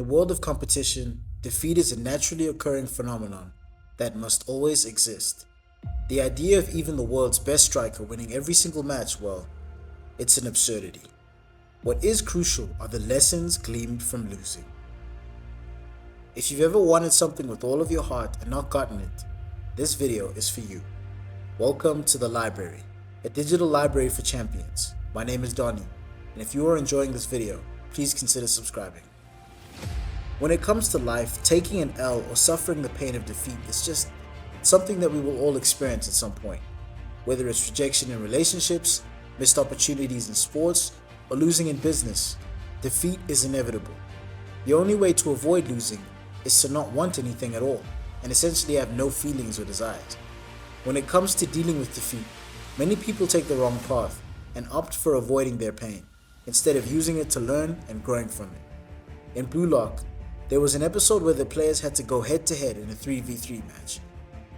the world of competition, defeat is a naturally occurring phenomenon that must always exist. The idea of even the world's best striker winning every single match, well, it's an absurdity. What is crucial are the lessons gleaned from losing. If you've ever wanted something with all of your heart and not gotten it, this video is for you. Welcome to the library, a digital library for champions. My name is Donnie, and if you are enjoying this video, please consider subscribing. When it comes to life, taking an L or suffering the pain of defeat is just something that we will all experience at some point. Whether it's rejection in relationships, missed opportunities in sports, or losing in business, defeat is inevitable. The only way to avoid losing is to not want anything at all, and essentially have no feelings or desires. When it comes to dealing with defeat, many people take the wrong path and opt for avoiding their pain, instead of using it to learn and growing from it. In Blue Lock, there was an episode where the players had to go head-to-head in a 3v3 match.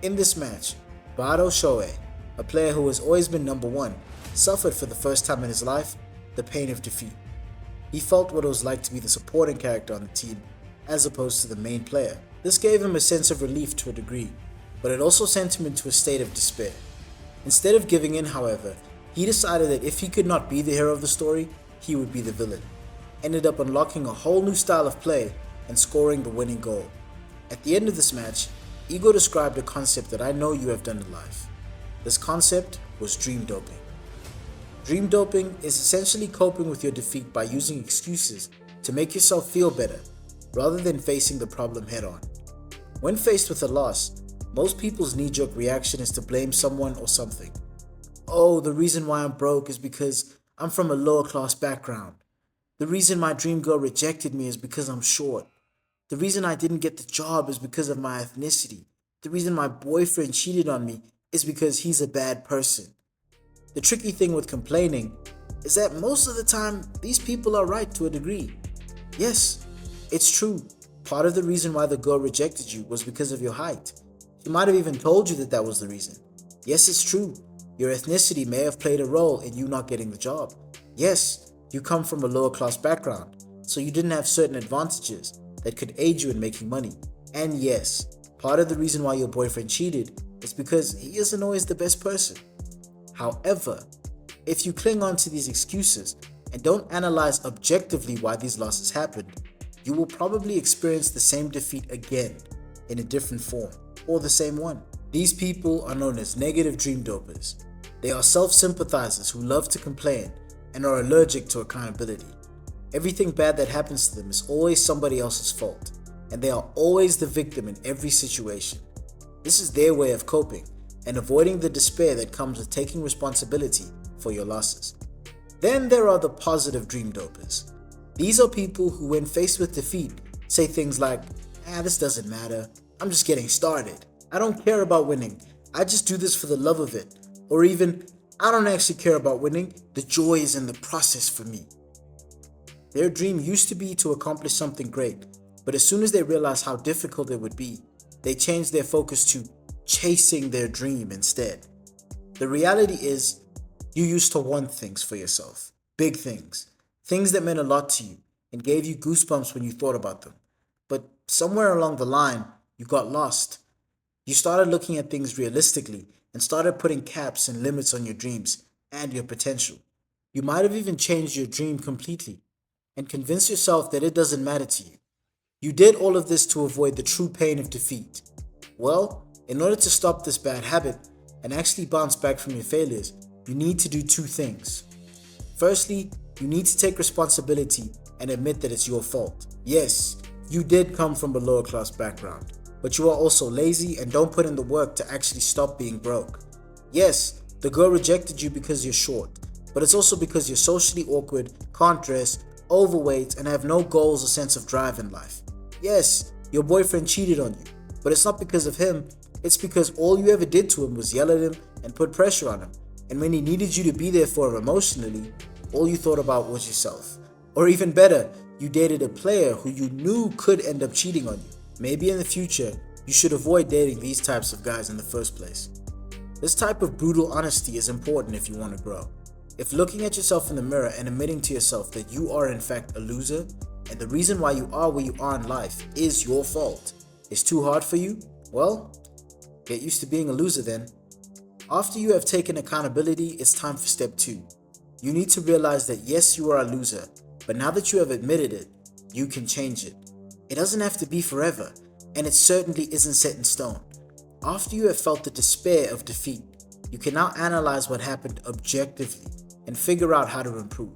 In this match, Bado Shoei, a player who has always been number one, suffered for the first time in his life the pain of defeat. He felt what it was like to be the supporting character on the team as opposed to the main player. This gave him a sense of relief to a degree, but it also sent him into a state of despair. Instead of giving in, however, he decided that if he could not be the hero of the story, he would be the villain. Ended up unlocking a whole new style of play and scoring the winning goal. At the end of this match, Ego described a concept that I know you have done in life. This concept was dream doping. Dream doping is essentially coping with your defeat by using excuses to make yourself feel better, rather than facing the problem head on. When faced with a loss, most people's knee-jerk reaction is to blame someone or something. Oh, the reason why I'm broke is because I'm from a lower class background. The reason my dream girl rejected me is because I'm short. The reason I didn't get the job is because of my ethnicity. The reason my boyfriend cheated on me is because he's a bad person. The tricky thing with complaining is that most of the time, these people are right to a degree. Yes, it's true. Part of the reason why the girl rejected you was because of your height. She might have even told you that that was the reason. Yes, it's true. Your ethnicity may have played a role in you not getting the job. Yes, you come from a lower class background, so you didn't have certain advantages that could aid you in making money. And yes, part of the reason why your boyfriend cheated is because he isn't always the best person. However, if you cling on to these excuses and don't analyze objectively why these losses happened, you will probably experience the same defeat again in a different form, or the same one. These people are known as negative dream dopers. They are self-sympathizers who love to complain and are allergic to accountability. Everything bad that happens to them is always somebody else's fault, and they are always the victim in every situation. This is their way of coping and avoiding the despair that comes with taking responsibility for your losses. Then there are the positive dream dopers. These are people who, when faced with defeat, say things like, this doesn't matter, I'm just getting started. I don't care about winning, I just do this for the love of it. Or even, I don't actually care about winning, the joy is in the process for me. Their dream used to be to accomplish something great, but as soon as they realized how difficult it would be, they changed their focus to chasing their dream instead. The reality is, you used to want things for yourself, big things that meant a lot to you and gave you goosebumps when you thought about them. But somewhere along the line, you got lost. You started looking at things realistically and started putting caps and limits on your dreams and your potential. You might have even changed your dream completely and convinced yourself that it doesn't matter to you. You did all of this to avoid the true pain of defeat. Well, in order to stop this bad habit and actually bounce back from your failures, you need to do two things. Firstly, you need to take responsibility and admit that it's your fault. Yes, you did come from a lower class background, but you are also lazy and don't put in the work to actually stop being broke. Yes, the girl rejected you because you're short, but it's also because you're socially awkward, can't dress, overweight, and have no goals or sense of drive in life. Yes, your boyfriend cheated on you, but it's not because of him, it's because all you ever did to him was yell at him and put pressure on him. And when he needed you to be there for him emotionally, all you thought about was yourself. Or even better, you dated a player who you knew could end up cheating on you. Maybe in the future, you should avoid dating these types of guys in the first place. This type of brutal honesty is important if you want to grow. If looking at yourself in the mirror and admitting to yourself that you are in fact a loser And the reason why you are where you are in life is your fault. It's too hard for you? Well, get used to being a loser then. After you have taken accountability, it's time for step 2. You need to realize that yes, you are a loser, but now that you have admitted it, you can change it. It doesn't have to be forever, and it certainly isn't set in stone. After you have felt the despair of defeat, you can now analyze what happened objectively and figure out how to improve.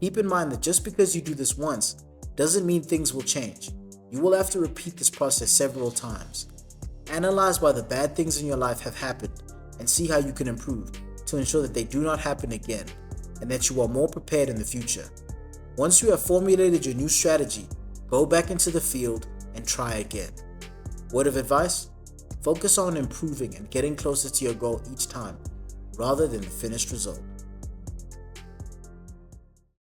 Keep in mind that just because you do this once doesn't mean things will change. You will have to repeat this process several times. Analyze why the bad things in your life have happened and see how you can improve to ensure that they do not happen again and that you are more prepared in the future. Once you have formulated your new strategy, go back into the field and try again. Word of advice? Focus on improving and getting closer to your goal each time rather than the finished result.